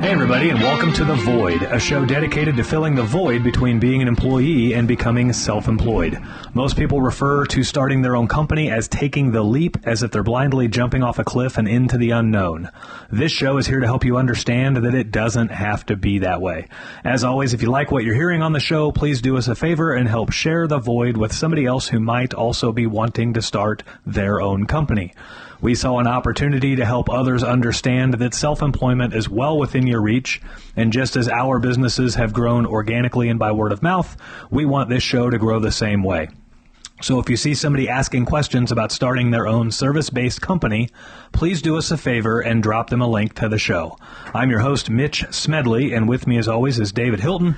Hey everybody, and welcome to The Void, a show dedicated to filling the void between being an employee and becoming self-employed. Most people refer to starting their own company as taking the leap, as if they're blindly jumping off a cliff and into the unknown. This show is here to help you understand that it doesn't have to be that way. As always, if you like what you're hearing on the show, please do us a favor and help share The Void with somebody else who might also be wanting to start their own company. We saw an opportunity to help others understand that self-employment is well within your reach, and just as our businesses have grown organically and by word of mouth, we want this show to grow the same way. So if you see somebody asking questions about starting their own service-based company, please do us a favor and drop them a link to the show. I'm your host, Mitch Smedley, and with me as always is David Hilton.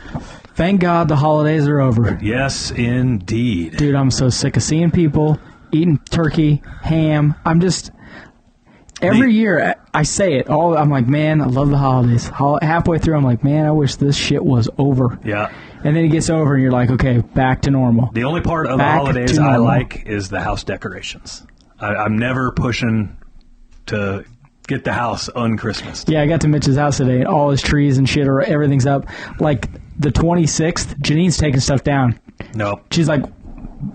Thank God the holidays are over. Yes, indeed. Dude, I'm so sick of seeing people eating turkey, ham. Every year I say it. I'm like, man, I love the holidays. Halfway through, I'm like, man, I wish this shit was over. Yeah. And then it gets over, and you're like, okay, back to normal. The only part of the holidays I like is the house decorations. I'm never pushing to get the house un-Christmased. Yeah, I got to Mitch's house today, and all his trees and shit, everything's up. Like, the 26th, Janine's taking stuff down. Nope. She's like,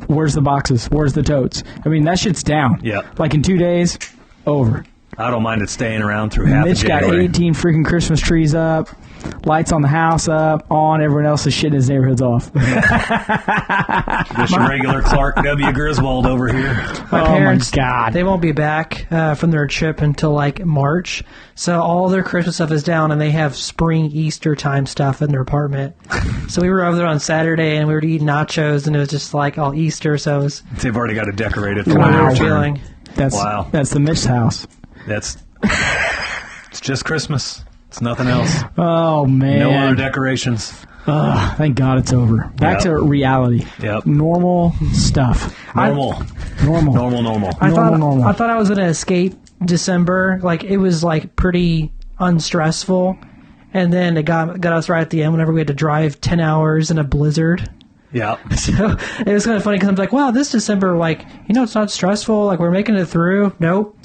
where's the boxes? Where's the totes? I mean, that shit's down. Yeah. Like, in 2 days, over. I don't mind it staying around through half Mitch of January. Mitch got 18 freaking Christmas trees up, lights on the house up, on, everyone else's shit in his neighborhood's off. Just your regular Clark W. Griswold over here. My parents, my God. They won't be back from their trip until like March, so all their Christmas stuff is down, and they have spring Easter time stuff in their apartment. So we were over there on Saturday, and we were eating nachos, and it was just like all Easter, so it was... They've already got it decorated for Wow. their return. feeling. That's the Mitch's house. It's just Christmas. It's nothing else. Oh, man. No other decorations. Thank God it's over. Back to reality. Yep. Normal stuff. Normal. I thought I was going to escape December. Like, it was like pretty unstressful, and then it got us right at the end whenever we had to drive 10 hours in a blizzard. Yeah. So it was kind of funny because I'm like, wow, this December, like, it's not stressful. Like, we're making it through. Nope.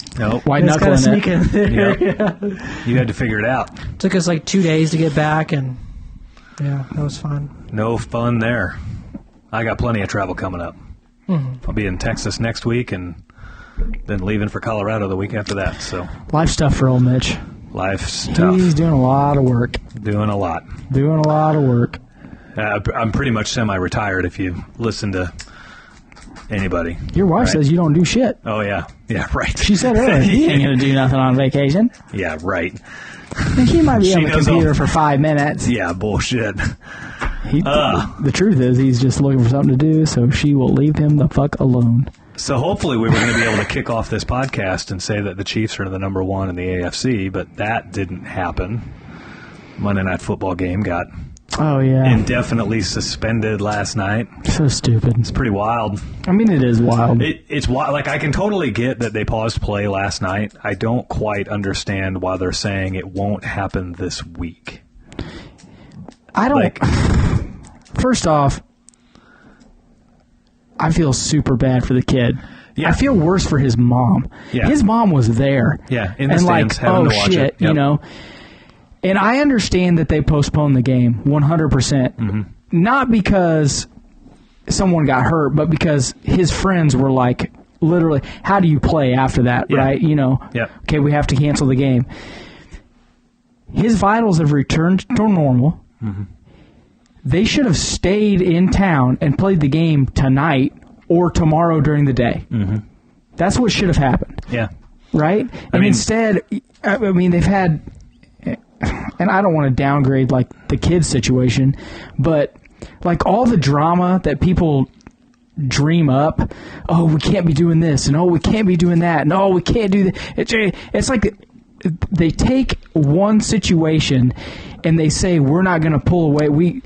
White knuckling it. Sneak in there. Yep. Yeah. You had to figure it out. Took us like 2 days to get back, and yeah, that was fun. No fun there. I got plenty of travel coming up. Mm-hmm. I'll be in Texas next week and then leaving for Colorado the week after that. So Life stuff for old Mitch. life's tough. He's doing a lot of work. Doing a lot. I'm pretty much semi-retired if you listen to anybody. Your wife says you don't do shit. Oh, yeah. Yeah, right. She said earlier, he ain't going to do nothing on vacation. Yeah, right. He might be on the knows computer all- for 5 minutes. Yeah, bullshit. The truth is, he's just looking for something to do, so she will leave him the fuck alone. So hopefully we were going to be able to kick off this podcast and say that the Chiefs are the number one in the AFC, but that didn't happen. Monday Night Football game got indefinitely suspended last night. So stupid. It's pretty wild. I mean, it is wild. It's wild. Like, I can totally get that they paused play last night. I don't quite understand why they're saying it won't happen this week. I don't... First off, I feel super bad for the kid. Yeah. I feel worse for his mom. Yeah. His mom was there. Yeah, in the stands, having to watch it. Yep. And I understand that they postponed the game 100%. Mm-hmm. Not because someone got hurt, but because his friends were like, literally, how do you play after that, right? Yep. Okay, we have to cancel the game. His vitals have returned to normal. Mm-hmm. They should have stayed in town and played the game tonight or tomorrow during the day. Mm-hmm. That's what should have happened. Yeah. Right? Instead, they've had... And I don't want to downgrade, like, the kids' situation, but, like, all the drama that people dream up, oh, we can't be doing this, and oh, we can't be doing that, and oh, we can't do that. It's like they take one situation and they say, we're not going to pull away.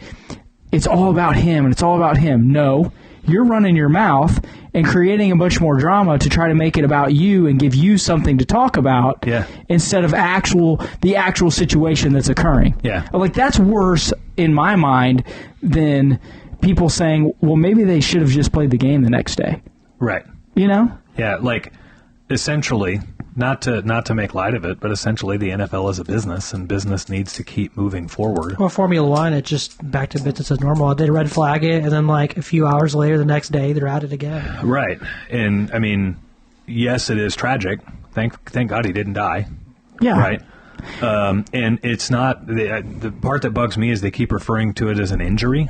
It's all about him, and it's all about him. No, you're running your mouth and creating a bunch more drama to try to make it about you and give you something to talk about instead of the actual situation that's occurring. Yeah. Like, that's worse in my mind than people saying, well, maybe they should have just played the game the next day. Right. You know? Yeah, like, essentially, not to make light of it, but essentially the NFL is a business, and business needs to keep moving forward. Well, Formula One, it's just back to business as normal. They red flag it, and then like a few hours later, the next day, they're at it again. Right, and I mean, yes, it is tragic. Thank God he didn't die. Yeah. Right. And it's not the part that bugs me is they keep referring to it as an injury.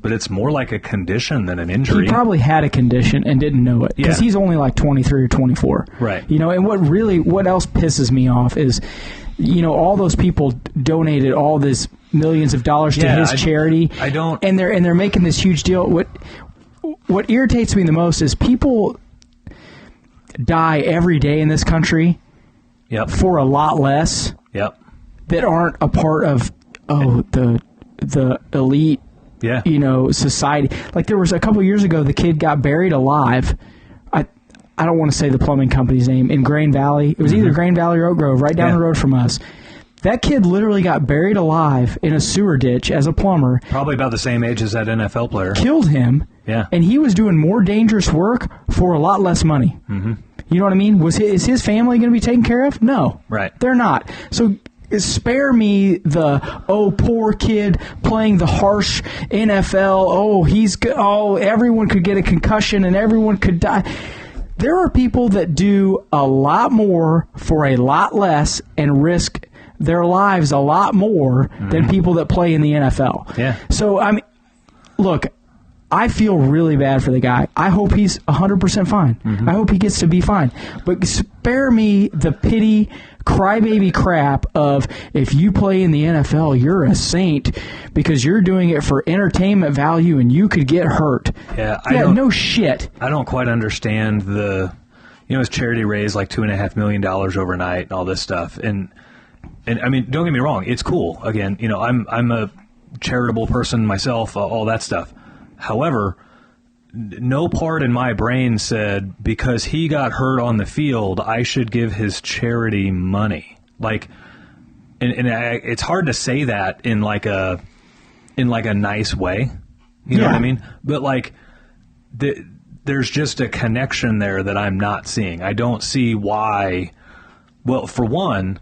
But it's more like a condition than an injury. He probably had a condition and didn't know it because he's only like 23 or 24. Right. You know, and what else pisses me off is, you know, all those people donated all this millions of dollars to his charity. I don't. And they're making this huge deal. What irritates me the most is people die every day in this country. Yep. For a lot less. Yep. That aren't a part of the elite. Yeah. You know, society. Like there was a couple of years ago, the kid got buried alive. I don't want to say the plumbing company's name, in Grain Valley. It was either Grain Valley or Oak Grove, right down the road from us. That kid literally got buried alive in a sewer ditch as a plumber. Probably about the same age as that NFL player. Killed him. Yeah. And he was doing more dangerous work for a lot less money. Mm-hmm. You know what I mean? Is his family going to be taken care of? No. Right. They're not. So spare me the, poor kid playing the harsh NFL. Everyone could get a concussion and everyone could die. There are people that do a lot more for a lot less and risk their lives a lot more than people that play in the NFL. Yeah. So, I mean, look, I feel really bad for the guy. I hope he's 100% fine. Mm-hmm. I hope he gets to be fine. But spare me the pity, crybaby crap of if you play in the NFL, you're a saint because you're doing it for entertainment value and you could get hurt. Yeah, no shit. I don't quite understand his charity raised like $2.5 million overnight and all this stuff. And I mean, don't get me wrong, it's cool. Again, I'm a charitable person myself, all that stuff. However, no part in my brain said because he got hurt on the field, I should give his charity money. Like, it's hard to say that in like a nice way. You know what I mean? But like, there's just a connection there that I'm not seeing. I don't see why. Well, for one.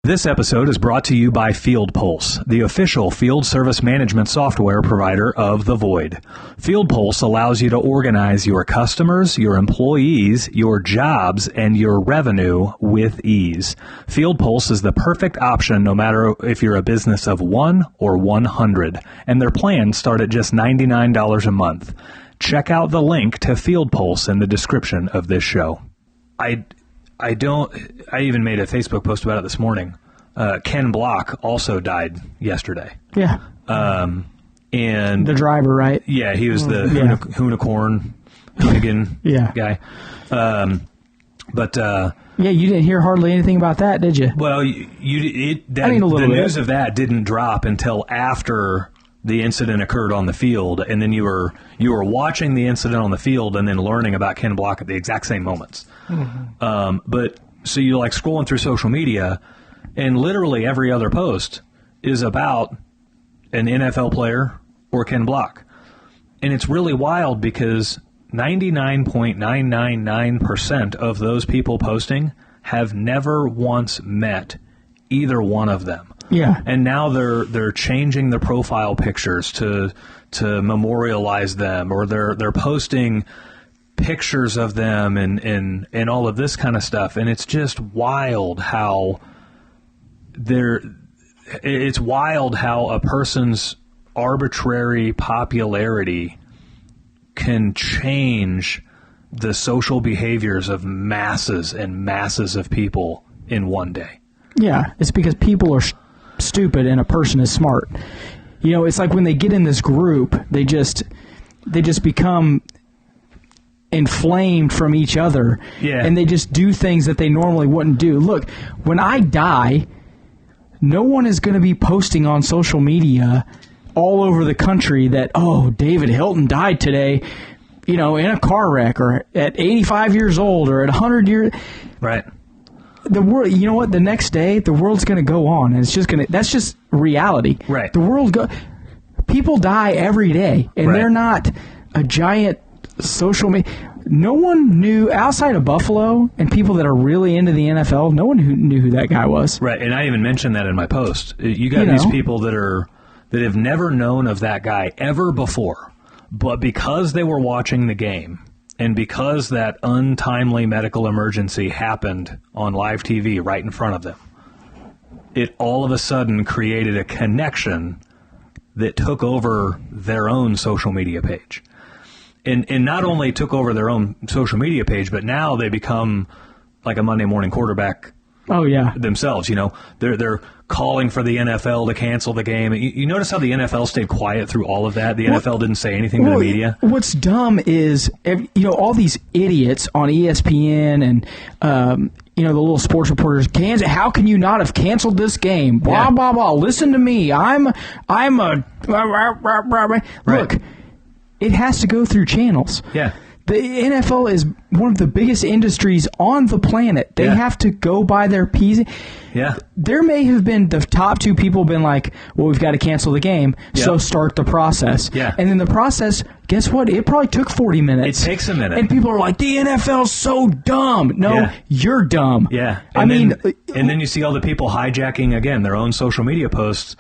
This episode is brought to you by Field Pulse, the official field service management software provider of The Void. Field Pulse allows you to organize your customers, your employees, your jobs, and your revenue with ease. Field Pulse is the perfect option no matter if you're a business of 1 or 100, and their plans start at just $99 a month. Check out the link to Field Pulse in the description of this show. I even made a Facebook post about it this morning. Ken Block also died yesterday. Yeah. And the driver, right? Yeah, he was the Hoonigan guy. Yeah, you didn't hear hardly anything about that, did you? Well, the news of that didn't drop until after the incident occurred on the field, and then you were watching the incident on the field and then learning about Ken Block at the exact same moments. Mm-hmm. But so you're like scrolling through social media, and literally every other post is about an NFL player or Ken Block. And it's really wild because 99.999% of those people posting have never once met either one of them. Yeah. And now they're changing the profile pictures to memorialize them, or they're posting pictures of them and all of this kind of stuff. And it's just wild how a person's arbitrary popularity can change the social behaviors of masses and masses of people in one day. Yeah, it's because people are stupid and a person is smart. You know, it's like when they get in this group, they just become inflamed from each other. Yeah. And they just do things that they normally wouldn't do. Look, when I die, no one is going to be posting on social media all over the country that, David Hilton died today, in a car wreck, or at 85 years old, or at 100 years. Right. The world, you know what? The next day, the world's going to go on, and it's just that's just reality. Right. The world people die every day, and they're not a giant social media. No one knew, outside of Buffalo and people that are really into the NFL, no one knew who that guy was. Right, and I even mentioned that in my post. You got these people that have never known of that guy ever before, but because they were watching the game and because that untimely medical emergency happened on live TV right in front of them, it all of a sudden created a connection that took over their own social media page. And not only took over their own social media page, but now they become like a Monday morning quarterback. Oh yeah, themselves. They're calling for the NFL to cancel the game. You notice how the NFL stayed quiet through all of that. The NFL didn't say anything to the media. What's dumb is all these idiots on ESPN and the little sports reporters. How can you not have canceled this game? Blah blah blah. Listen to me. I'm a look. It has to go through channels. Yeah. The NFL is one of the biggest industries on the planet. They have to go by their P's. Yeah. There may have been the top two people been like, well, we've got to cancel the game, so start the process. Yeah. And then the process, guess what? It probably took 40 minutes. It takes a minute. And people are like, the NFL's so dumb. No, you're dumb. Yeah. And and then you see all the people hijacking, again, their own social media posts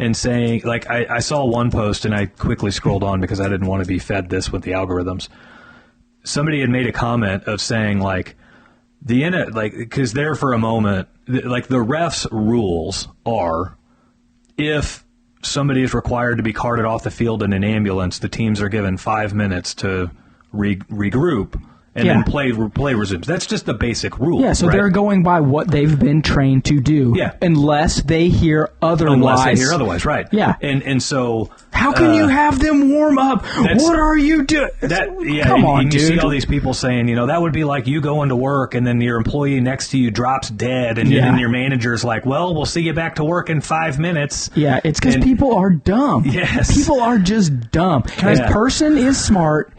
and saying, like, I saw one post and I quickly scrolled on because I didn't want to be fed this with the algorithms. Somebody had made a comment of saying, like, because there for a moment, like, the refs' rules are, if somebody is required to be carted off the field in an ambulance, the teams are given 5 minutes to regroup, and then play resumes. That's just the basic rule. Yeah, so they're going by what they've been trained to do. Yeah. Unless they hear otherwise. Right. Yeah. And so... How can you have them warm up? What are you doing? Come on, dude. You see all these people saying, that would be like you going to work and then your employee next to you drops dead and then your manager's like, well, we'll see you back to work in 5 minutes. Yeah, it's because people are dumb. Yes. People are just dumb. This person is smart.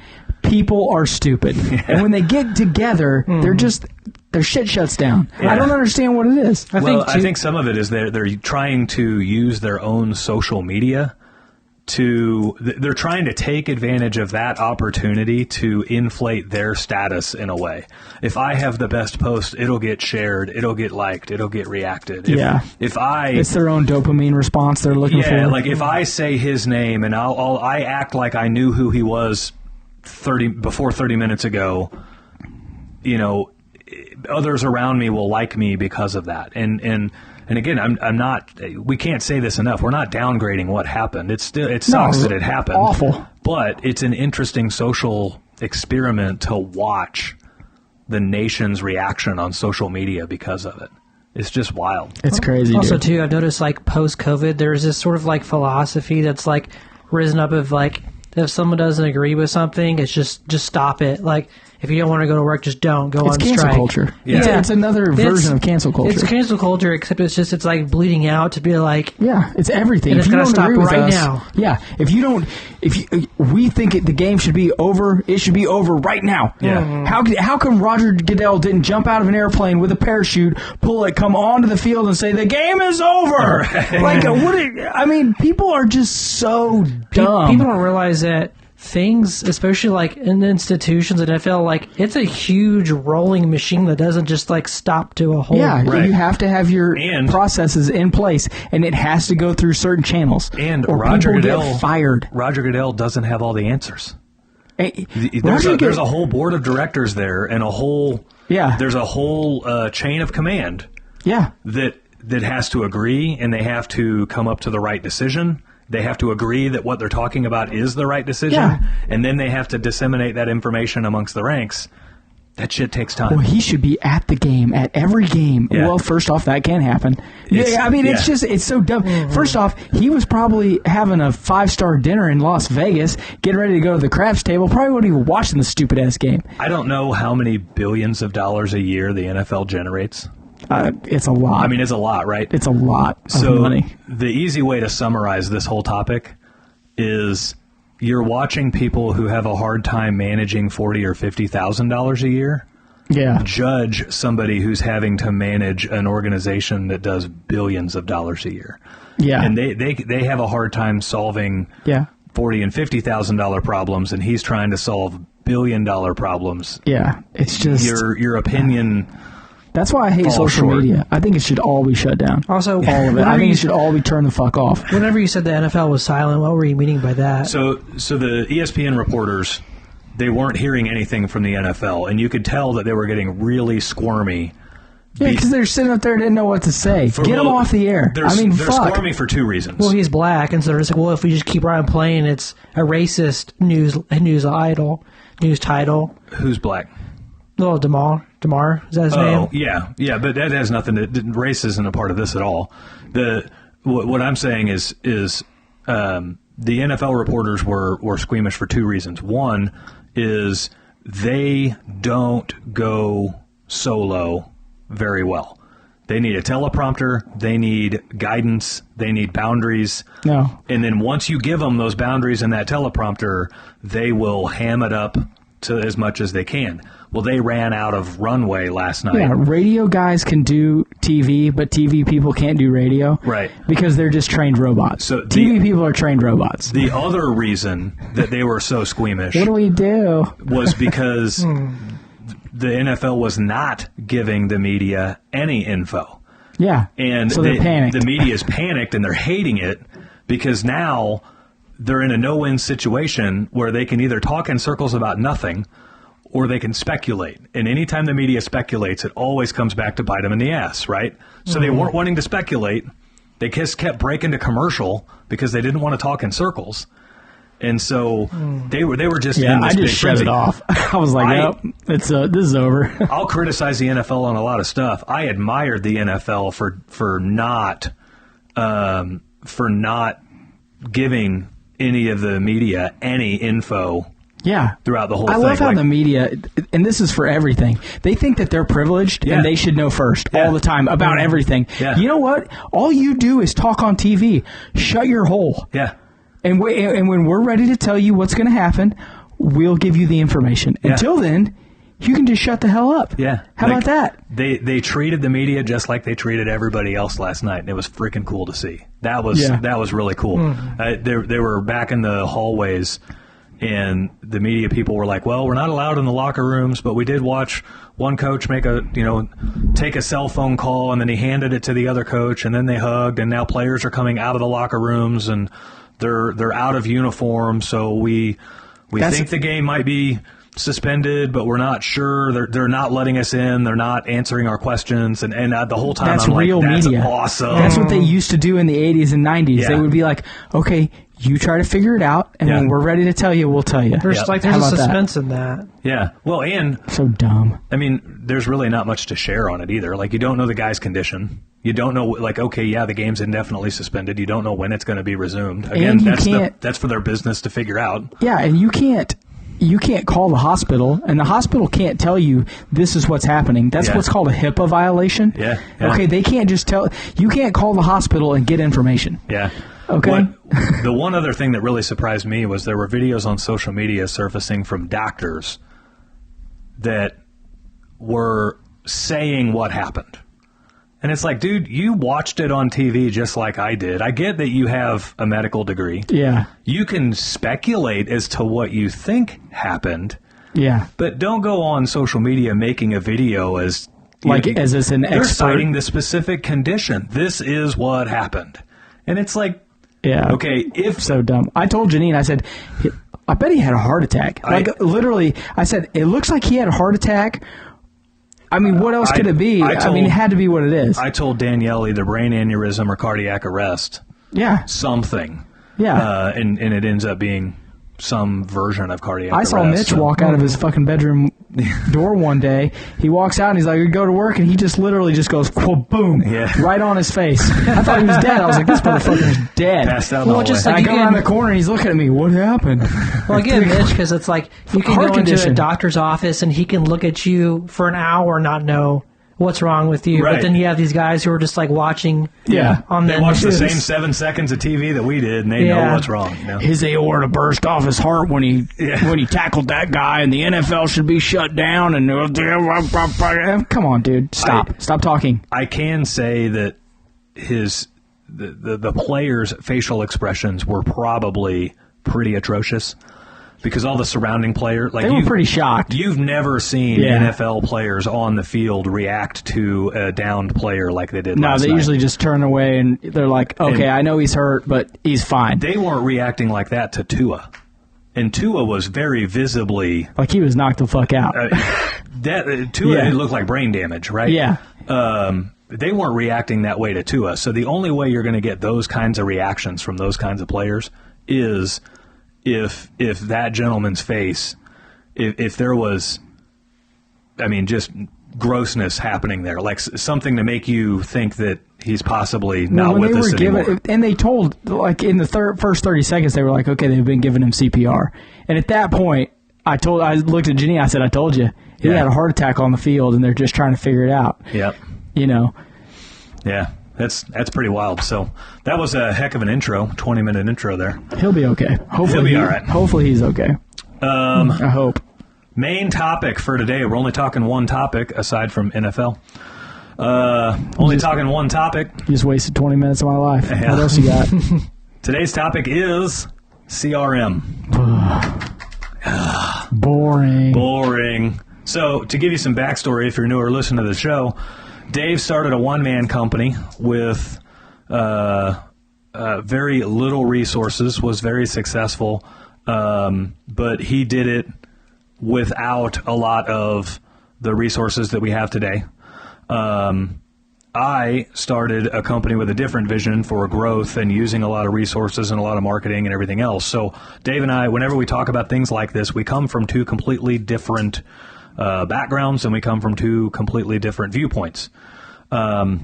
People are stupid. And when they get together, their shit shuts down. Yeah. I don't understand what it is. I think some of it is they're trying to use their own social media they're trying to take advantage of that opportunity to inflate their status in a way. If I have the best post, it'll get shared, it'll get liked, it'll get reacted. It's their own dopamine response they're looking for. Yeah, like if I say his name and I act like I knew who he was before 30 minutes ago, others around me will like me because of that. And again, I'm not. We can't say this enough. We're not downgrading what happened. It sucks that it happened. Awful. But it's an interesting social experiment to watch the nation's reaction on social media because of it. It's just wild. It's crazy. Also, too, I've noticed like post-COVID, there's this sort of like philosophy that's like risen up of like, if someone doesn't agree with something, it's just stop it. Like, if you don't want to go to work, just don't go on strike. It's cancel culture. Yeah. It's another version of cancel culture. It's cancel culture, except it's like bleeding out to be like... Yeah, it's everything. And it's going to stop right now. Yeah, we think the game should be over, it should be over right now. Yeah. Mm-hmm. How come Roger Goodell didn't jump out of an airplane with a parachute, pull it, come onto the field and say, the game is over? Like, people are just so dumb. People don't realize that things, especially like in the institutions at NFL, like it's a huge rolling machine that doesn't just like stop to a halt. Yeah, you have to have your processes in place, and it has to go through certain channels. And or Roger people Goodell get fired. Roger Goodell doesn't have all the answers. There's a whole board of directors there, and there's a whole chain of command. Yeah, that has to agree, and they have to come up to the right decision. They have to agree that what they're talking about is the right decision, and then they have to disseminate that information amongst the ranks. That shit takes time. Well, he should be at the game, at every game. Yeah. Well, first off, that can't happen. It's so dumb. Mm-hmm. First off, he was probably having a 5-star dinner in Las Vegas, getting ready to go to the craps table, probably wasn't even watching the stupid-ass game. I don't know how many billions of dollars a year the NFL generates. It's a lot. It's a lot, right? It's a lot of money. The easy way to summarize this whole topic is you're watching people who have a hard time managing $40,000 or $50,000 a year. Yeah. Judge somebody who's having to manage an organization that does billions of dollars a year. Yeah. And they have a hard time solving $40,000 and $50,000 problems, and he's trying to solve billion-dollar problems. Yeah, it's just your opinion. That's why I hate social short. media. I think it should all be shut down. Also, all of it. I think it should all be turned the fuck off. Whenever you said the NFL was silent, what were you meaning by that? So the ESPN reporters, they weren't hearing anything from the NFL, and you could tell that they were getting really squirmy. Yeah, because they're sitting up there and didn't know what to say. Get them off the air. They're squirmy for two reasons. Well, he's black, and so they're just like, well, if we just keep on playing, it's a racist news title. Who's black? Little Damar, is that his name? Oh, yeah, but that has nothing to. Race isn't a part of this at all. What I'm saying is the NFL reporters were squeamish for two reasons. One is they don't go solo very well. They need a teleprompter. They need guidance. They need boundaries. No. And then once you give them those boundaries and that teleprompter, they will ham it up to as much as they can. Well, they ran out of runway last night. Yeah, radio guys can do TV, but TV people can't do radio. Right. Because they're just trained robots. So TV people are trained robots. The other reason that they were so squeamish what do we do? was because the NFL was not giving the media any info. Yeah. And so they're panicked. The media is panicked and they're hating it because now they're in a no-win situation where they can either talk in circles about nothing or they can speculate. And anytime the media speculates, it always comes back to bite them in the ass, right? So they weren't wanting to speculate. They just kept breaking to commercial because they didn't want to talk in circles. And so they were just in this I big just shut frenzy. it off. I was like, nope, this is over. I'll criticize the NFL on a lot of stuff. I admired the NFL for not giving any of the media any info. Yeah. Throughout the whole thing. I love how the media, and this is for everything, they think that they're privileged and they should know first all the time about everything. Yeah. You know what? All you do is talk on TV. Shut your hole. Yeah. And when we're ready to tell you what's going to happen, we'll give you the information. Yeah. Until then, you can just shut the hell up. Yeah. How about that? They treated the media just like they treated everybody else last night, and it was freaking cool to see. That was really cool. They were back in the hallways, and the media people were like, well, we're not allowed in the locker rooms, but we did watch one coach take a cell phone call, and then he handed it to the other coach, and then they hugged, and now players are coming out of the locker rooms, and they're out of uniform, so we think the game might be suspended, but we're not sure. They're not letting us in. They're not answering our questions, and the whole time that's I'm real like, that's media. Awesome. That's what they used to do in the 80s and 90s. Yeah. They would be like, okay, you try to figure it out, and when we're ready to tell you, we'll tell you. There's a suspense in that. Yeah. Well, and so dumb. I mean, there's really not much to share on it either. Like, you don't know the guy's condition. You don't know, like, okay, yeah, the game's indefinitely suspended. You don't know when it's going to be resumed. Again, that's for their business to figure out. Yeah, and you can't call the hospital, and the hospital can't tell you this is what's happening. That's what's called a HIPAA violation. Yeah. Okay, they can't just tell. You can't call the hospital and get information. Yeah. Okay. The one other thing that really surprised me was there were videos on social media surfacing from doctors that were saying what happened. And it's like, dude, you watched it on TV just like I did. I get that you have a medical degree. Yeah. You can speculate as to what you think happened. Yeah. But don't go on social media making a video as it's an they're expert. citing the specific condition. This is what happened. And it's like, yeah. Okay, if so dumb. I told Janine, I said, I bet he had a heart attack. Literally, I said, it looks like he had a heart attack. I mean, what else could it be? I mean, it had to be what it is. I told Danielle either brain aneurysm or cardiac arrest. Yeah. Something. Yeah. And it ends up being some version of cardiac arrest. I saw Mitch walk out of his fucking bedroom door one day. He walks out and he's like, we go to work, and he just literally just goes, boom, right on his face. I thought he was dead. I was like, this motherfucker's dead. Passed out well, just I go around the corner and he's looking at me. What happened? Well, again, Mitch, because it's like you can go into a doctor's office and he can look at you for an hour and not know what's wrong with you. Right. But then you have these guys who are just like watching. Yeah. On they watch the same 7 seconds of TV that we did, and they know what's wrong. You know? His aorta burst off his heart when he tackled that guy, and the NFL should be shut down. And come on, dude, stop talking. I can say that the players' facial expressions were probably pretty atrocious. because all the surrounding players, like they were pretty shocked. You've never seen NFL players on the field react to a downed player like they did last night. No, they usually just turn away and they're like, okay, I know he's hurt, but he's fine. They weren't reacting like that to Tua. And Tua was very visibly... like he was knocked the fuck out. Tua, it looked like brain damage, right? Yeah. They weren't reacting that way to Tua. So the only way you're going to get those kinds of reactions from those kinds of players is if that gentleman's face, if there was, just grossness happening there, like something to make you think that he's possibly not with us anymore. And they told, like, in the first 30 seconds, they were like, okay, they've been giving him CPR. And at that point, I looked at Jenny, I said, I told you. He had a heart attack on the field, and they're just trying to figure it out. Yep. Yeah, that's pretty wild. So that was a heck of an intro, 20-minute intro there. He'll be okay. Hopefully he'll be all right. Hopefully he's okay. I hope. Main topic for today. We're only talking one topic aside from NFL. Talking one topic. You just wasted 20 minutes of my life. Yeah. What else you got? Today's topic is CRM. Boring. So, to give you some backstory, if you're new or listening to the show, Dave started a one-man company with very little resources, was very successful, but he did it without a lot of the resources that we have today. I started a company with a different vision for growth and using a lot of resources and a lot of marketing and everything else. So Dave and I, whenever we talk about things like this, we come from two completely different backgrounds, and we come from two completely different viewpoints. So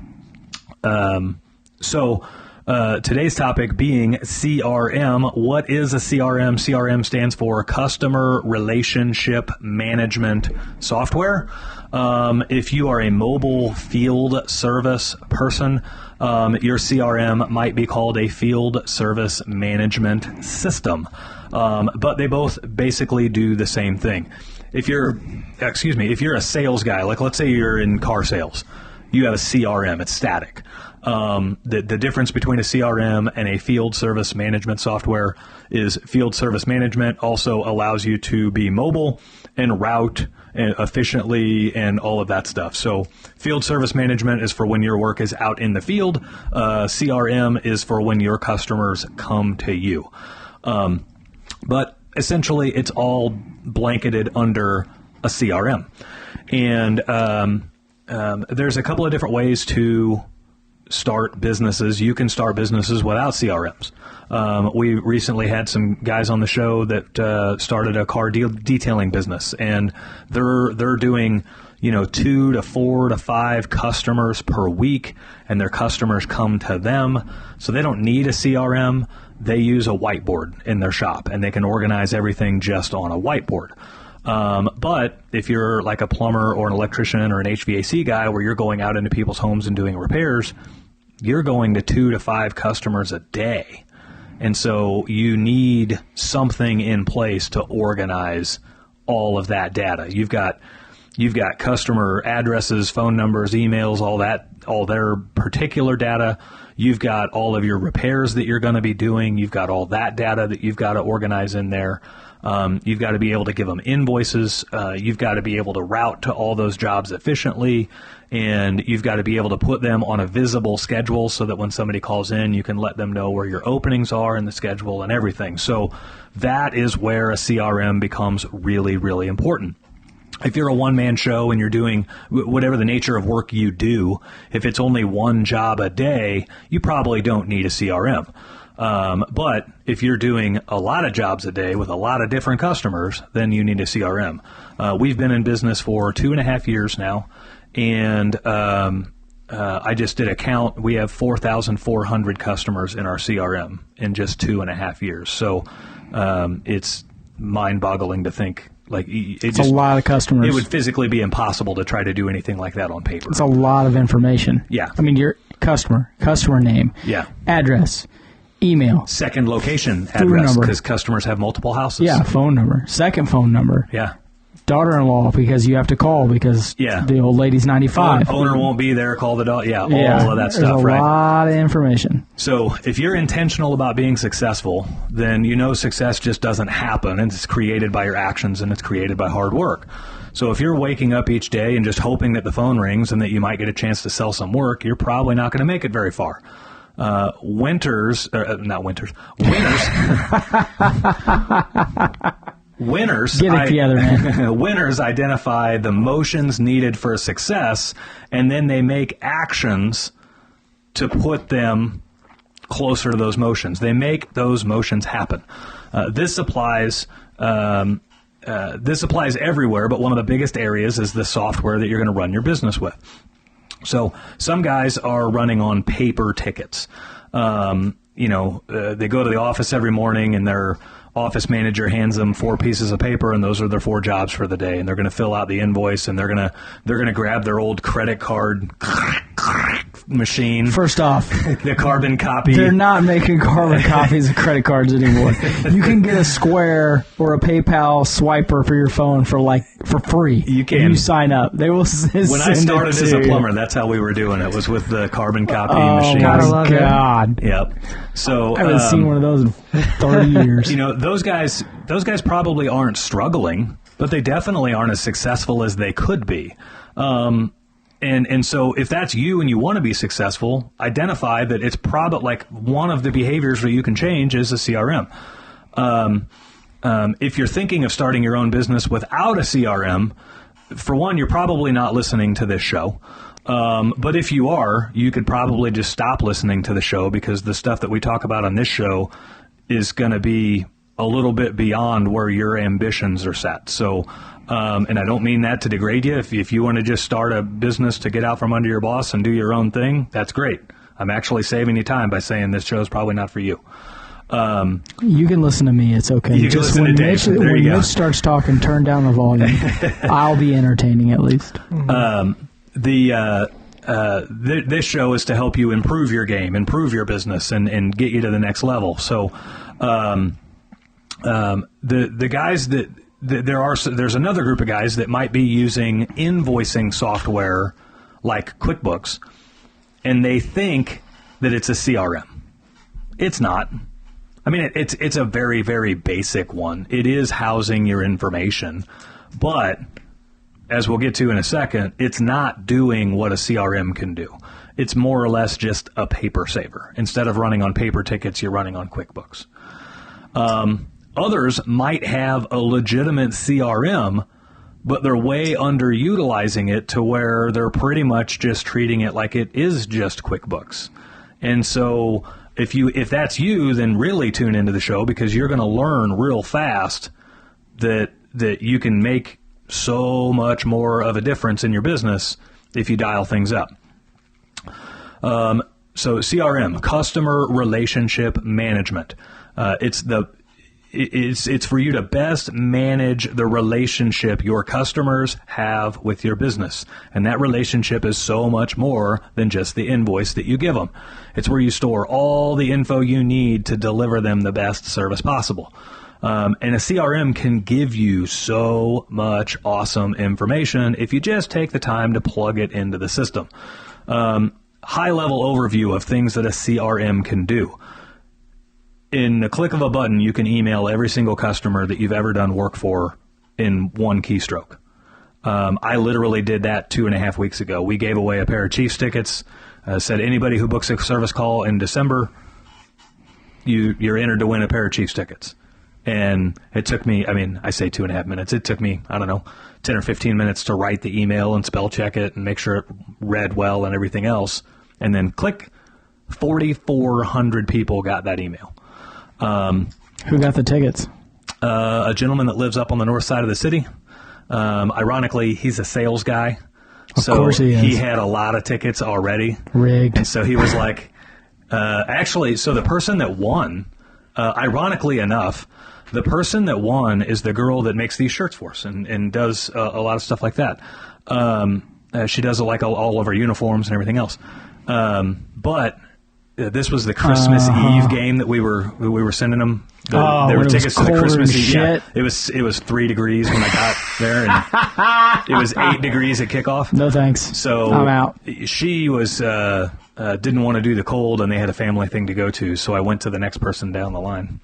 today's topic being CRM. What is a CRM? CRM stands for Customer Relationship Management Software. If you are a mobile field service person, your CRM might be called a field service management system. But they both basically do the same thing. If you're a sales guy, like let's say you're in car sales, you have a CRM, it's static. The difference between a CRM and a field service management software is field service management also allows you to be mobile and route efficiently and all of that stuff. So field service management is for when your work is out in the field. CRM is for when your customers come to you. But essentially, it's all blanketed under a CRM. And there's a couple of different ways to start businesses. You can start businesses without CRMs. We recently had some guys on the show that started a car detailing business, and they're doing 2 to 4 to 5 customers per week, and their customers come to them, so they don't need a CRM. They use a whiteboard in their shop, and they can organize everything just on a whiteboard. But if you're like a plumber or an electrician or an HVAC guy where you're going out into people's homes and doing repairs, you're going to 2 to 5 customers a day. And so you need something in place to organize all of that data. You've got customer addresses, phone numbers, emails, all their particular data. You've got all of your repairs that you're going to be doing. You've got all that data that you've got to organize in there. You've got to be able to give them invoices. You've got to be able to route to all those jobs efficiently. And you've got to be able to put them on a visible schedule so that when somebody calls in, you can let them know where your openings are in the schedule and everything. So that is where a CRM becomes really, really important. If you're a one-man show and you're doing whatever the nature of work you do, if it's only one job a day, you probably don't need a CRM. But if you're doing a lot of jobs a day with a lot of different customers, then you need a CRM. We've been in business for 2.5 years now, and I just did a count. We have 4,400 customers in our CRM in just 2.5 years. So it's mind-boggling to think. Like it's a lot of customers. It would physically be impossible to try to do anything like that on paper. It's a lot of information. Yeah. I mean, your customer name, address, email, second location address, because customers have multiple houses. Yeah, phone number, second phone number. Yeah. daughter-in-law because you have to call because the old lady's 95. Owner won't be there. Call the daughter. Yeah, all of that stuff. There's a right? lot of information. So if you're intentional about being successful, then you know success just doesn't happen, and it's created by your actions and it's created by hard work. So if you're waking up each day and just hoping that the phone rings and that you might get a chance to sell some work, you're probably not going to make it very far. Winners. Winners, get it together, man. Winners identify the motions needed for success, and then they make actions to put them closer to those motions. They make those motions happen. This applies everywhere, but one of the biggest areas is the software that you're going to run your business with. So some guys are running on paper tickets. They go to the office every morning and their office manager hands them 4 pieces of paper, and those are their 4 jobs for the day. And they're going to fill out the invoice, and they're going to grab their old credit card machine. First off, the carbon copy. They're not making carbon copies of credit cards anymore. You can get a Square or a PayPal swiper for your phone for free. You can. You sign up. They will. When I started as a plumber, that's how we were doing it. Was with the carbon copy machine. Oh my God! Yep. So I haven't seen one of those in 30 years. Those guys probably aren't struggling, but they definitely aren't as successful as they could be. And so if that's you and you want to be successful, identify that it's probably one of the behaviors where you can change is a CRM. If you're thinking of starting your own business without a CRM, for one, you're probably not listening to this show. But if you are, you could probably just stop listening to the show because the stuff that we talk about on this show is going to be a little bit beyond where your ambitions are set. So, and I don't mean that to degrade you. If you want to just start a business to get out from under your boss and do your own thing, that's great. I'm actually saving you time by saying this show is probably not for you. You can listen to me. It's okay. You can listen to Dave. When Mitch starts talking, turn down the volume. I'll be entertaining at least. This show is to help you improve your game, improve your business, and get you to the next level. So, the guys there's another group of guys that might be using invoicing software like QuickBooks, and they think that it's a CRM. It's not. I mean, it's a very, very basic one. It is housing your information, but as we'll get to in a second, it's not doing what a CRM can do. It's more or less just a paper saver. Instead of running on paper tickets, you're running on QuickBooks. Others might have a legitimate CRM, but they're way underutilizing it to where they're pretty much just treating it like it is just QuickBooks. And so if that's you, then really tune into the show because you're going to learn real fast that you can make so much more of a difference in your business if you dial things up. So CRM, customer relationship management. It's for you to best manage the relationship your customers have with your business. And that relationship is so much more than just the invoice that you give them. It's where you store all the info you need to deliver them the best service possible. And a CRM can give you so much awesome information if you just take the time to plug it into the system. High-level overview of things that a CRM can do. In the click of a button, you can email every single customer that you've ever done work for in one keystroke. I literally did that 2.5 weeks ago. We gave away a pair of Chiefs tickets, said anybody who books a service call in December, you're entered to win a pair of Chiefs tickets. And it took me, I say 2.5 minutes. It took me, 10 or 15 minutes to write the email and spell check it and make sure it read well and everything else. And then click, 4,400 people got that email. Who got the tickets? A gentleman that lives up on the north side of the city. Ironically, he's a sales guy. Of course he is. He had a lot of tickets already. Rigged. And so he was like, so the person that won, ironically enough, the person that won is the girl that makes these shirts for us and does a lot of stuff like that. She does all of our uniforms and everything else. But this was the Christmas Eve game that we were sending them. There were tickets to the Christmas Eve. Yeah, it was 3 degrees when I got there, and it was 8 degrees at kickoff. No thanks. So I'm out. She was didn't want to do the cold, and they had a family thing to go to. So I went to the next person down the line.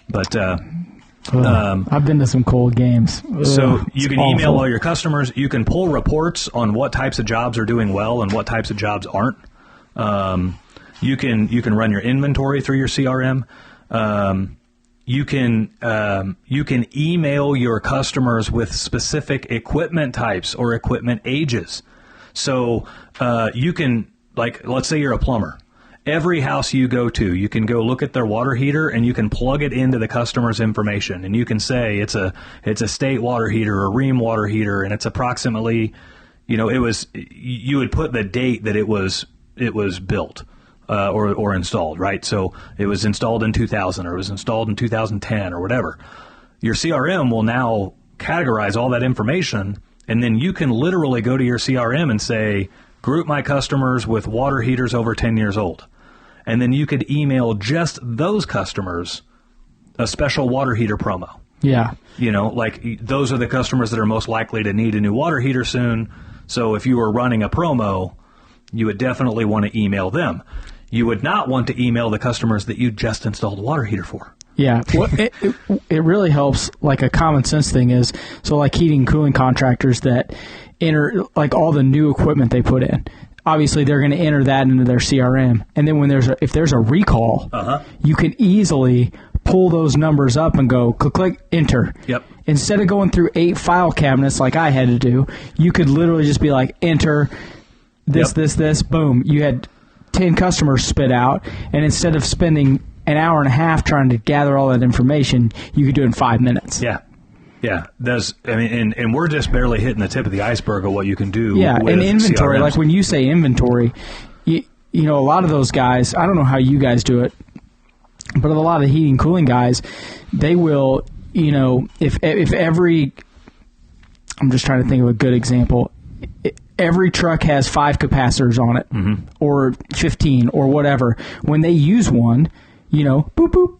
But I've been to some cold games. So you can email awful. all your customers. You can pull reports on what types of jobs are doing well and what types of jobs aren't. You can run your inventory through your CRM. You can email your customers with specific equipment types or equipment ages. So you can, like, let's say you're a plumber. Every house you go to, you can go look at their water heater and you can plug it into the customer's information, and you can say it's a state water heater or Rheem water heater, and it's approximately, you would put the date that it was built. Or installed, right? So it was installed in 2000, or it was installed in 2010, or whatever. Your CRM will now categorize all that information, and then you can literally go to your CRM and say, group my customers with water heaters over 10 years old. And then you could email just those customers a special water heater promo. Yeah. Like those are the customers that are most likely to need a new water heater soon. So if you were running a promo, you would definitely want to email them. You would not want to email the customers that you just installed a water heater for. Yeah. Well, it really helps. Like a common sense thing is, so like heating and cooling contractors that enter like all the new equipment they put in. Obviously, they're going to enter that into their CRM. And then when if there's a recall, you can easily pull those numbers up and go click, enter. Yep. Instead of going through 8 file cabinets like I had to do, you could literally just be like, enter this, boom. You had 10 customers spit out, and instead of spending an hour and a half trying to gather all that information, you could do it in 5 minutes. Yeah. And we're just barely hitting the tip of the iceberg of what you can do. Yeah, with and inventory. CRMs. Like when you say inventory, you know, a lot of those guys, I don't know how you guys do it, but a lot of the heating and cooling guys, they will, if every, I'm just trying to think of a good example. Every truck has 5 capacitors on it, or 15, or whatever. When they use one, boop, boop,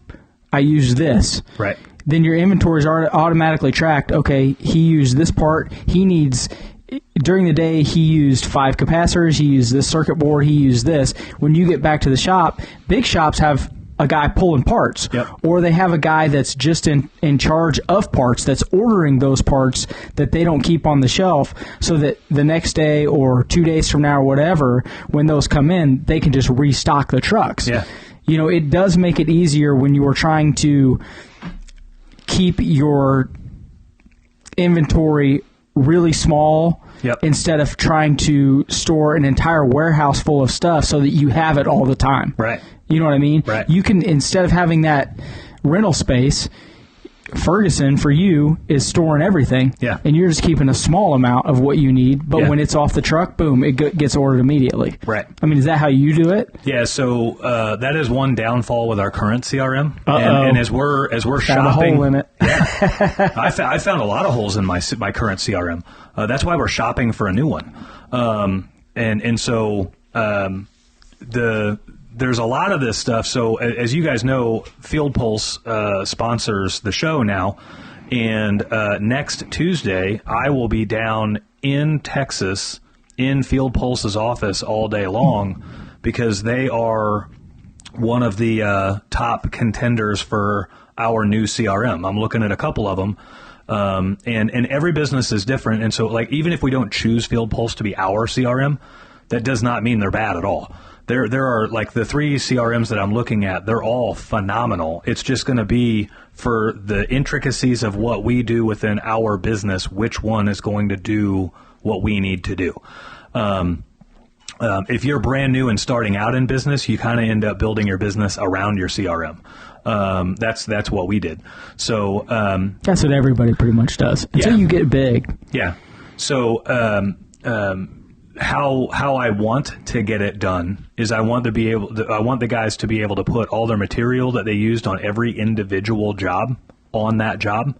I use this. Right. Then your inventories are automatically tracked. Okay, he used this part. During the day, he used 5 capacitors. He used this circuit board. He used this. When you get back to the shop, big shops have a guy pulling parts. Yep. Or they have a guy that's just in charge of parts, that's ordering those parts that they don't keep on the shelf, so that the next day or 2 days from now or whatever, when those come in, they can just restock the trucks. Yeah. It does make it easier when you are trying to keep your inventory really small. Yep. Instead of trying to store an entire warehouse full of stuff so that you have it all the time. Right. You know what I mean? Right. You can, instead of having that rental space, Ferguson, for you, is storing everything. Yeah. And you're just keeping a small amount of what you need, but when it's off the truck, boom, it gets ordered immediately. Right. I mean, is that how you do it? Yeah, so that is one downfall with our current CRM. Uh-oh. And as we're Found shopping, a hole in it. Yeah, I found a lot of holes in my current CRM. That's why we're shopping for a new one. So there's a lot of this stuff. So as you guys know, Field Pulse sponsors the show now, and next Tuesday I will be down in Texas in Field Pulse's office all day long, because they are one of the top contenders for our new CRM. I'm looking at a couple of them. And every business is different. And so, like, even if we don't choose Field Pulse to be our CRM, that does not mean they're bad at all. There are, like, the 3 CRMs that I'm looking at, they're all phenomenal. It's just going to be, for the intricacies of what we do within our business, which one is going to do what we need to do. If you're brand new and starting out in business, you kind of end up building your business around your CRM. That's what we did. So that's what everybody pretty much does until you get big. Yeah. So how I want to get it done is I want the guys to be able to put all their material that they used on every individual job on that job,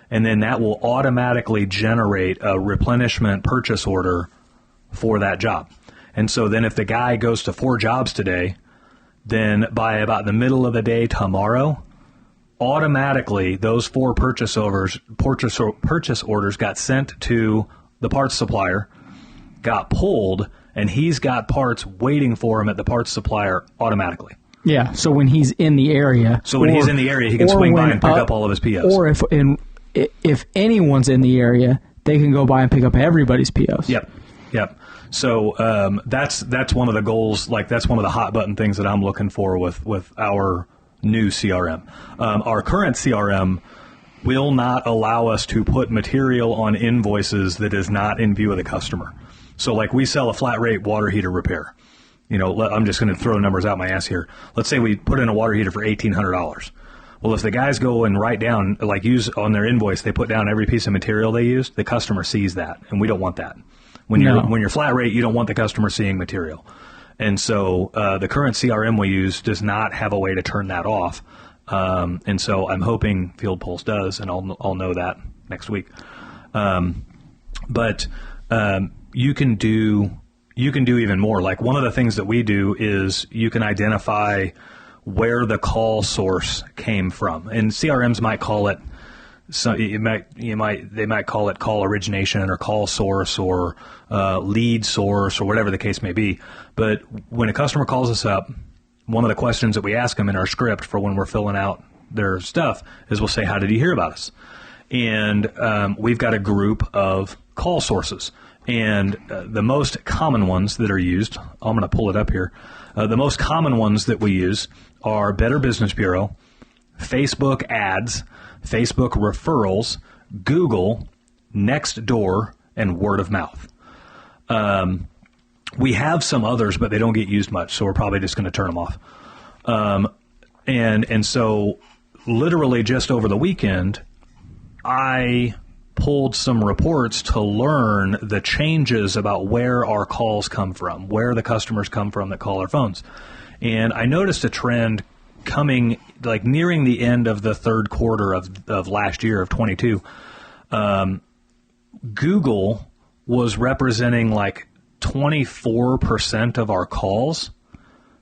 and then that will automatically generate a replenishment purchase order for that job. And so then if the guy goes to 4 jobs today, then by about the middle of the day tomorrow, automatically those 4 purchase orders got sent to the parts supplier, got pulled, and he's got parts waiting for him at the parts supplier automatically. Yeah, so when he's in the area. So when he's in the area, he can swing by and pick up all of his POs. Or if anyone's in the area, they can go by and pick up everybody's POs. Yep. So that's one of the goals. Like, that's one of the hot button things that I'm looking for with our new CRM. Our current CRM will not allow us to put material on invoices that is not in view of the customer. So, like, we sell a flat rate water heater repair. I'm just going to throw numbers out my ass here. Let's say we put in a water heater for $1,800. Well, if the guys go and write down, like, use on their invoice, they put down every piece of material they used, the customer sees that, and we don't want that. When you're flat rate, you don't want the customer seeing material. And so the current CRM we use does not have a way to turn that off. And so I'm hoping Field Pulse does, and I'll know that next week. But you can do even more. Like, one of the things that we do is you can identify where the call source came from, and CRMs might call it. So they might call it call origination or call source or lead source or whatever the case may be. But when a customer calls us up, one of the questions that we ask them in our script for when we're filling out their stuff is we'll say, "How did you hear about us?" And we've got a group of call sources. And the most common ones that are used, I'm going to pull it up here. The most common ones that we use are Better Business Bureau, Facebook ads, Facebook referrals, Google, Nextdoor, and word of mouth. We have some others, but they don't get used much, so we're probably just going to turn them off. And so literally just over the weekend, I pulled some reports to learn the changes about where our calls come from, where the customers come from that call our phones. And I noticed a trend coming, like, nearing the end of the third quarter of last year, of 22. Google was representing like 24% of our calls,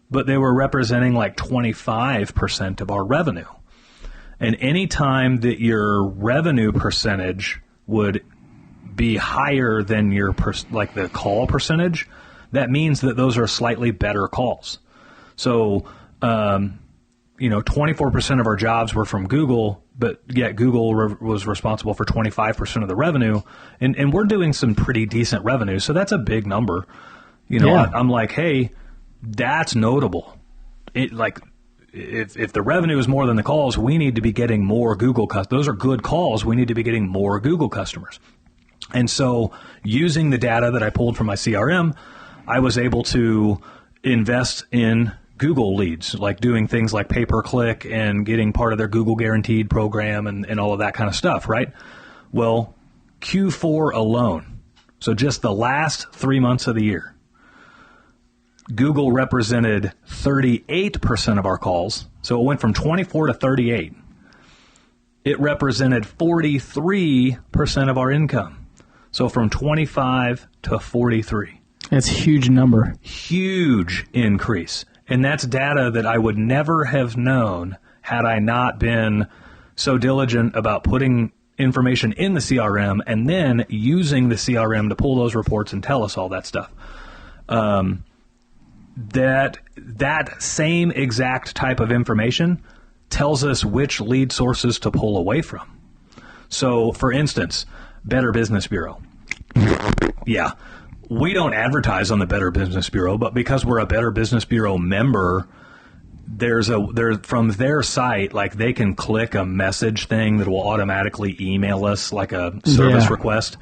but they were representing like 25% of our revenue. And any time that your revenue percentage would be higher than your like the call percentage, that means that those are slightly better calls. So 24% of our jobs were from Google, but yet Google was responsible for 25% of the revenue, and we're doing some pretty decent revenue, so that's a big number. I'm like, hey, that's notable. If the revenue is more than the calls, we need to be getting more Google customers. Those are good calls. We need to be getting more Google customers. And so, using the data that I pulled from my CRM, I was able to invest in Google leads, like doing things like pay-per-click and getting part of their Google Guaranteed program and all of that kind of stuff, right? Well, Q4 alone, so just the last 3 months of the year, Google represented 38% of our calls. So it went from 24 to 38. It represented 43% of our income. So from 25 to 43. That's a huge number. Huge increase. And that's data that I would never have known had I not been so diligent about putting information in the CRM and then using the CRM to pull those reports and tell us all that stuff. That same exact type of information tells us which lead sources to pull away from. So, for instance, Better Business Bureau. Yeah. We don't advertise on the Better Business Bureau, but because we're a Better Business Bureau member, there's from their site, like, they can click a message thing that will automatically email us, like a service request.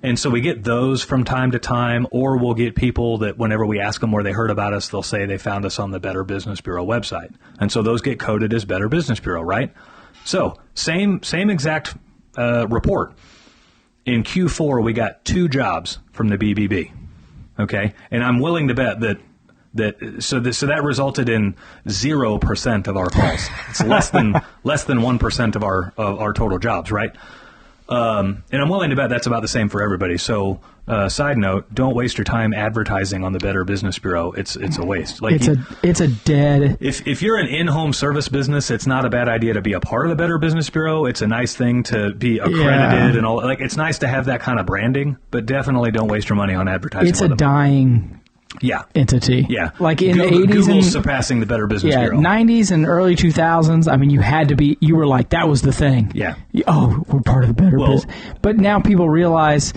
And so we get those from time to time, or we'll get people that whenever we ask them where they heard about us, they'll say they found us on the Better Business Bureau website. And so those get coded as Better Business Bureau, right? So same exact report. In Q4, we got 2 jobs from the BBB, okay? And I'm willing to bet that that resulted in 0% of our calls. It's less than 1% of our total jobs, right? And I'm willing to bet that's about the same for everybody. So, side note, don't waste your time advertising on the Better Business Bureau. It's a waste. Like it's a dead. If you're an in-home service business, it's not a bad idea to be a part of the Better Business Bureau. It's a nice thing to be accredited and all. Like, it's nice to have that kind of branding, but definitely don't waste your money on advertising. It's a dying entity. Yeah. Like in the 80s Google's and surpassing the Better Business Bureau. 90s and early 2000s, I mean, you were like, that was the thing. Yeah. We're part of the Better Business. But now people realize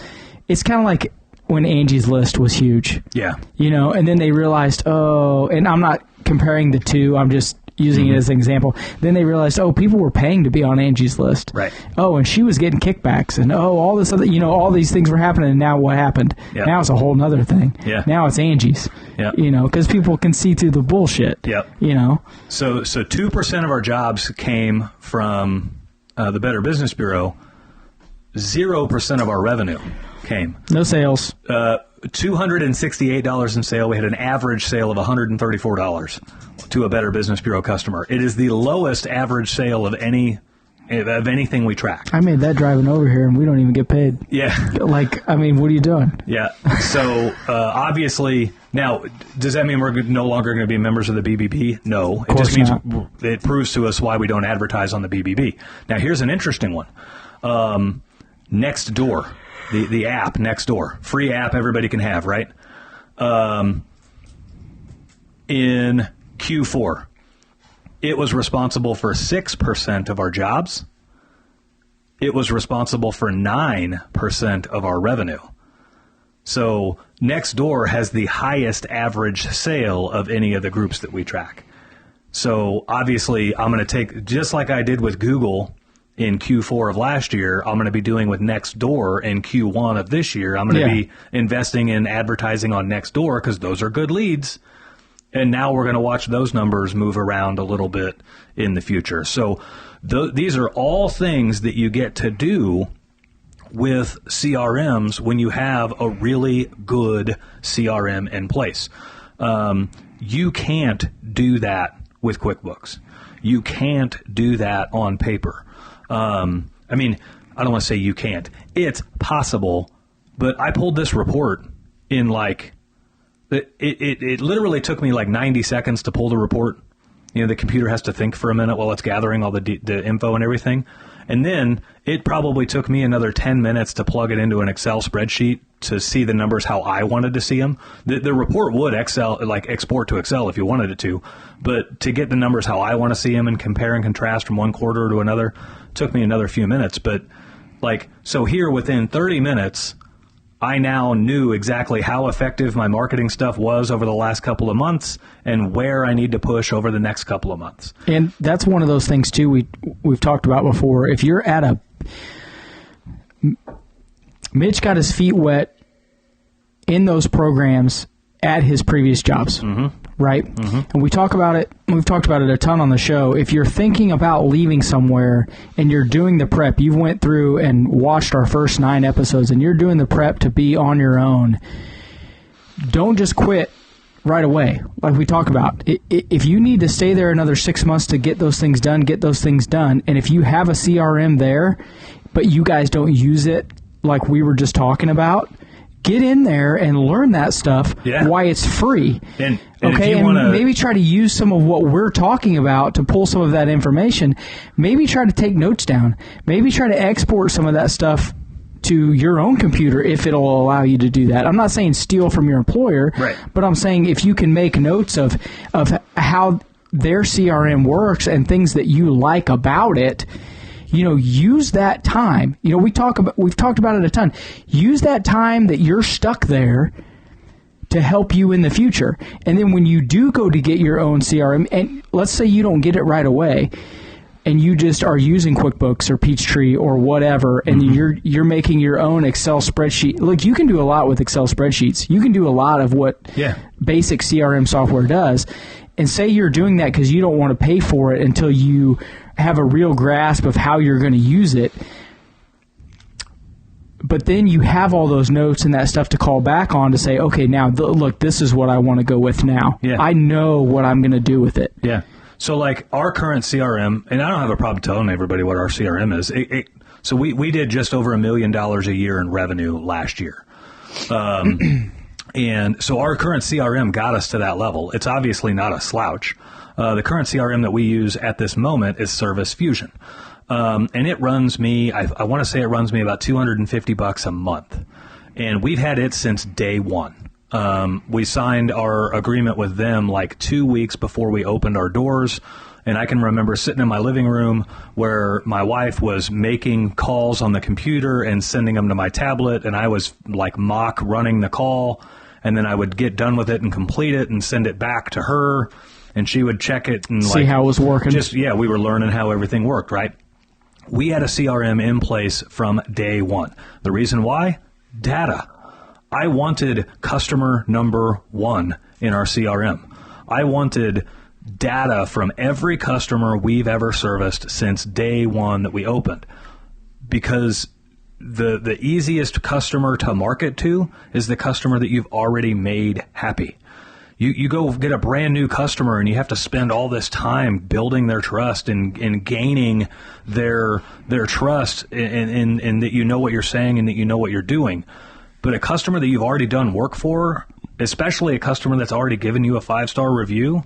it's kind of like when Angie's List was huge. Yeah. And then they realized, and I'm not comparing the two, I'm just using it as an example. Then they realized, people were paying to be on Angie's List. Right. And she was getting kickbacks, and all this other, all these things were happening, and now what happened? Yep. Now it's a whole nother thing. Yeah. Now it's Angie's. Yep. Because people can see through the bullshit. Yep. So 2% of our jobs came from the Better Business Bureau. 0% of our revenue came. No sales. $268 in sale. We had an average sale of $134 to a Better Business Bureau customer. It is the lowest average sale of anything we track. I made that driving over here, and we don't even get paid. Yeah. What are you doing? Yeah. So, obviously, now, does that mean we're no longer going to be members of the BBB? No. It just means it proves to us why we don't advertise on the BBB. Now, here's an interesting one. Nextdoor, the app Nextdoor, free app everybody can have, right? In Q4, it was responsible for 6% of our jobs. It was responsible for 9% of our revenue. So Nextdoor has the highest average sale of any of the groups that we track. So obviously, I'm going to take, just like I did with Google in Q4 of last year, I'm going to be doing with Nextdoor in Q1 of this year. I'm going to be investing in advertising on Nextdoor because those are good leads. And now we're going to watch those numbers move around a little bit in the future. So these are all things that you get to do with CRMs when you have a really good CRM in place. You can't do that with QuickBooks. You can't do that on paper. I mean, I don't want to say you can't. It's possible, but I pulled this report in it literally took me 90 seconds to pull the report. The computer has to think for a minute while it's gathering all the info and everything. And then it probably took me another 10 minutes to plug it into an Excel spreadsheet to see the numbers how I wanted to see them. The report would export to Excel if you wanted it to, but to get the numbers how I want to see them and compare and contrast from one quarter to another took me another few minutes. But so here within 30 minutes, I now knew exactly how effective my marketing stuff was over the last couple of months and where I need to push over the next couple of months. And that's one of those things, too, we've talked about before. If you're at Mitch got his feet wet in those programs at his previous jobs, right? Mm-hmm. And we talk about it. We've talked about it a ton on the show. If you're thinking about leaving somewhere and you're doing the prep, you went through and watched our first 9 episodes, and you're doing the prep to be on your own, don't just quit right away. Like we talk about, if you need to stay there another 6 months to get those things done, get those things done. And if you have a CRM there, but you guys don't use it like we were just talking about, get in there and learn that stuff. Why it's free. And maybe try to use some of what we're talking about to pull some of that information. Maybe try to take notes down. Maybe try to export some of that stuff to your own computer if it'll allow you to do that. I'm not saying steal from your employer, but I'm saying if you can make notes of how their CRM works and things that you like about it, use that time. We've talked about it a ton. Use that time that you're stuck there to help you in the future. And then when you do go to get your own CRM, and let's say you don't get it right away, and you just are using QuickBooks or Peachtree or whatever, and you're making your own Excel spreadsheet. Look, you can do a lot with Excel spreadsheets. You can do a lot of what basic CRM software does. And say you're doing that because you don't want to pay for it until you have a real grasp of how you're going to use it. But then you have all those notes and that stuff to call back on to say, okay, now look, this is what I want to go with now. I know what I'm going to do with it. So our current CRM, and I don't have a problem telling everybody what our CRM is. So we did just over $1 million a year in revenue last year. And so our current CRM got us to that level. It's obviously not a slouch. The current CRM that we use at this moment is Service Fusion. And it runs me, I want to say it runs me about $250 a month. And we've had it since day one. We signed our agreement with them like 2 weeks before we opened our doors. And I can remember sitting in my living room where my wife was making calls on the computer and sending them to my tablet. And I was like mock running the call. And then I would get done with it and complete it and send it back to her. And she would check it and see how it was working. We were learning how everything worked, right? We had a CRM in place from day one. The reason why? Data. I wanted customer number one in our CRM. I wanted data from every customer we've ever serviced since day one that we opened. Because the easiest customer to market to is the customer that you've already made happy. You go get a brand new customer and you have to spend all this time building their trust and gaining their trust and that you know what you're saying and that you know what you're doing. But a customer that you've already done work for, especially a customer that's already given you a 5-star review,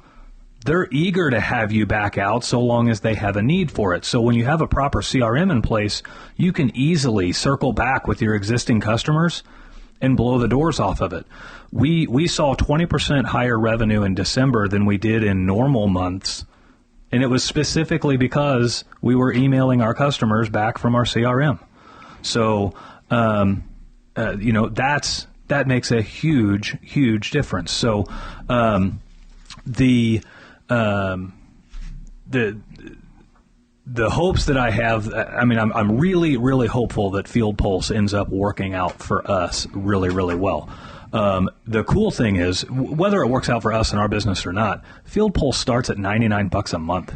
they're eager to have you back out so long as they have a need for it. So when you have a proper CRM in place, you can easily circle back with your existing customers and blow the doors off of it. We saw 20% higher revenue in December than we did in normal months, and it was specifically because we were emailing our customers back from our CRM. So, that makes a huge difference. So, the hopes that I have, I'm really hopeful that Field Pulse ends up working out for us really well. The cool thing is, whether it works out for us in our business or not, Field Pulse starts at $99 a month.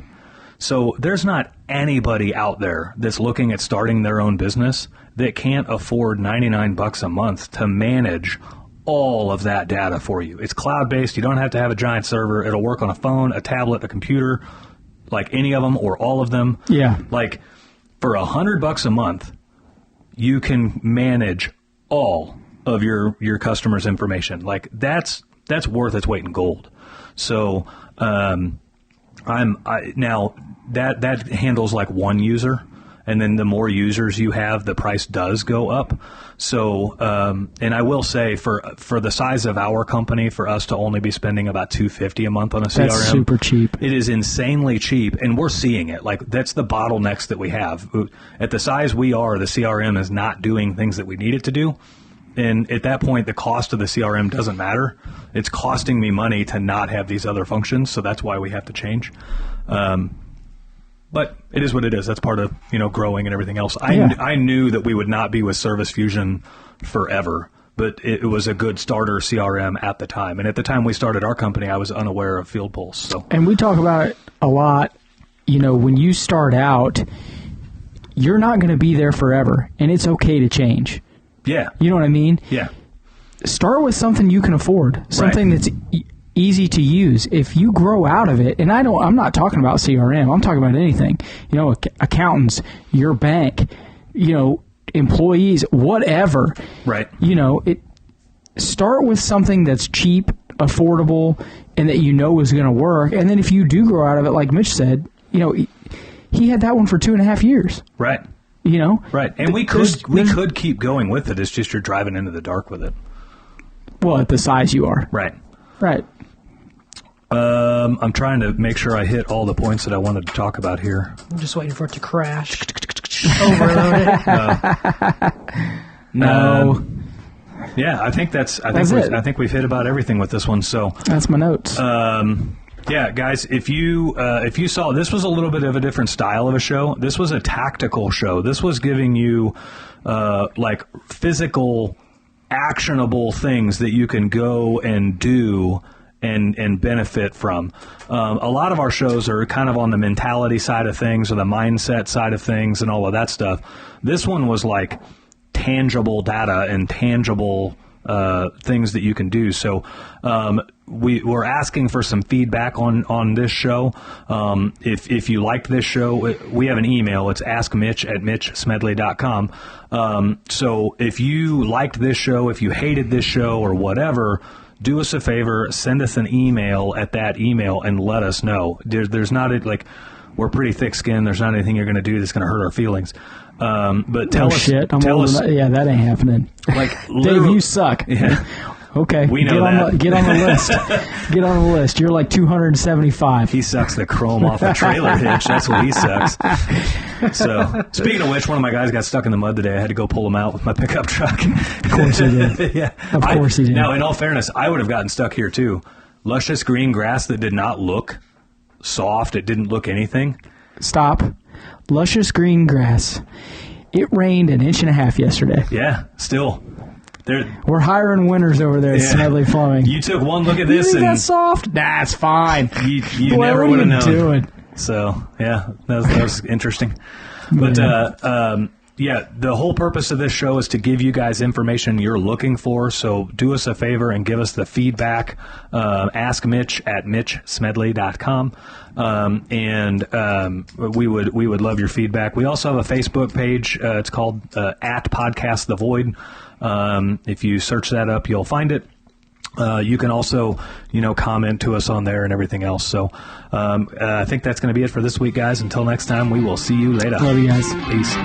So there's not anybody out there that's looking at starting their own business that can't afford $99 a month to manage all of that data for you. It's cloud-based. You don't have to have a giant server. It'll work on a phone, a tablet, a computer, like any of them or all of them. Yeah. Like for $100 a month, you can manage all of your customers' information. Like that's worth its weight in gold. So now that handles like one user, and then the more users you have, the price does go up. So and I will say for the size of our company, for us to only be spending about $250 a month on a CRM, that's super cheap. It is insanely cheap, and we're seeing it. Like that's the bottlenecks that we have. At the size we are, the CRM is not doing things that we need it to do. And at that point, the cost of the CRM doesn't matter. It's costing me money to not have these other functions, so that's why we have to change. But it is what it is. That's part of growing and everything else. I knew that we would not be with Service Fusion forever, but it was a good starter CRM at the time. And at the time we started our company, I was unaware of Field Pulse. So. And we talk about it a lot. When you start out, you're not going to be there forever, and it's okay to change. Yeah. You know what I mean? Yeah. Start with something you can afford, something that's easy to use. If you grow out of it, and I'm not talking about CRM, I'm talking about anything. Accountants, your bank, employees, whatever. Right. Start with something that's cheap, affordable, and that is going to work. And then if you do grow out of it, like Mitch said, he had that one for 2.5 years. Right. Right. And we could keep going with it. It's just you're driving into the dark with it. Well, at the size you are. Right. Right. I'm trying to make sure I hit all the points that I wanted to talk about here. I'm just waiting for it to crash. Overload it. No. Yeah, I think I think we've hit about everything with this one. So that's my notes. Yeah, guys, if you saw, this was a little bit of a different style of a show. This was a tactical show. This was giving you like physical, actionable things that you can go and do and benefit from. A lot of our shows are kind of on the mentality side of things or the mindset side of things and all of that stuff. This one was like tangible data and tangible things that you can do. So we're asking for some feedback on this show. If you liked this show, we have an email. It's askmitch@mitchsmedley.com. So if you liked this show, if you hated this show or whatever, do us a favor, send us an email at that email and let us know. There's not we're pretty thick-skinned. There's not anything you're going to do that's going to hurt our feelings. But tell us. Shit. Tell us. Yeah, that ain't happening. Dave, you suck. Yeah. Okay. We know that. Get on the list. Get on the list. You're like 275. He sucks the chrome off a trailer hitch. That's what he sucks. So, speaking of which, one of my guys got stuck in the mud today. I had to go pull him out with my pickup truck. Of course he did. Yeah. Of course he did. Now, in all fairness, I would have gotten stuck here too. Luscious green grass that did not look soft. It didn't look anything. Stop. Luscious green grass. It rained 1.5 inches yesterday. Yeah, still. We're hiring winners over there at Smedley Plumbing. You took one look at this you think and that's soft? Nah, it's fine. You Boy, never would have known. Doing? So yeah, that was interesting. But the whole purpose of this show is to give you guys information you're looking for. So do us a favor and give us the feedback. Ask Mitch at mitchsmedley.com. We would love your feedback. We also have a Facebook page. It's called at Podcast The Void. If you search that up, you'll find it. You can also, comment to us on there and everything else. So I think that's going to be it for this week, guys. Until next time, we will see you later. Love you guys. Peace.